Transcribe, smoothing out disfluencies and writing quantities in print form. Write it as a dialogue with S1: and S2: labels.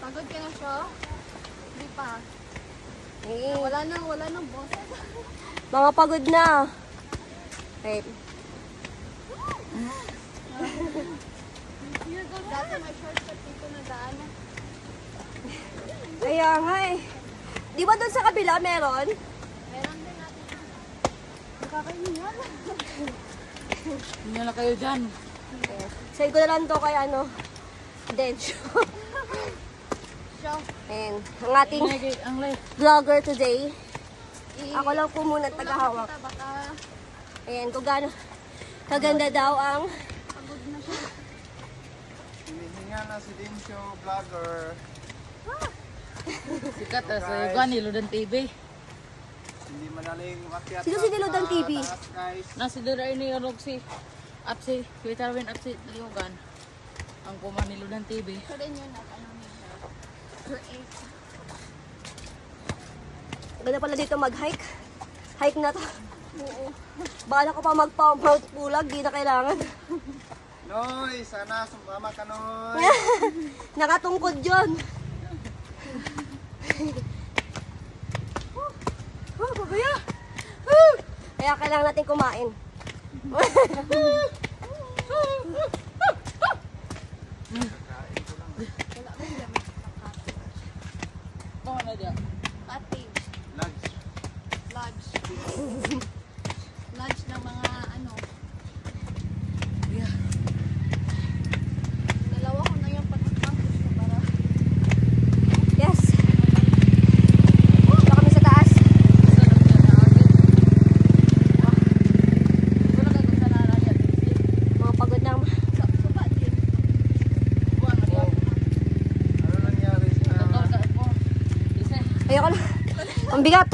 S1: Pagod ka na siya? Hindi pa.
S2: Eh,
S1: Wala nang boses.
S2: mga pagod na. Wait.
S1: Dati may shortcut dito na daan.
S2: Kaya nga eh. Di ba doon sa kabila meron?
S1: Meron din natin. Nakakainihan.
S3: Hindi na kayo dyan.
S2: Say ko na lang to kay ano. Densyo.
S1: Show.
S2: And ang ating
S3: Ang light.
S2: vlogger today. Ako lang po muna tagahawak.
S1: Kita baka
S2: Ayan, kung gaano kaganda daw ang
S1: pagod na siya.
S4: Hinihinga na si Dinsyo, vlogger.
S3: Sikat sa Yugan, Iludan TV.
S4: Hindi madaling umakyat.
S2: Sino si Dilodan TV?
S4: Taas, guys.
S3: Nasa dira ini orog si Apsi, Kuya Tarwin Apsi Yugan. Ang kuman ni Iludan TV.
S1: So din yun at ano niya. Create.
S2: ganda pala dito mag-hike. Hike na to.
S1: Oo.
S2: Bahala ko pa mag-Mount Pulag, di na kailangan.
S4: Noy, sana sumama ka, Noy.
S2: Nakatungkod yun. Oh, babaya. Kaya kailangan natin kumain.
S3: Mo na dyan.
S1: Cottage.
S4: Lunch.
S1: Lodge. Lodge ng mga ano.
S3: Yeah.
S1: Dalawa ko na yung pagkakampus ko para.
S2: Yes. Dito kami sa taas. Mga pagod na.
S1: Suba din.
S4: Ano nangyari sa...
S2: Ayoko na. Ang bigat.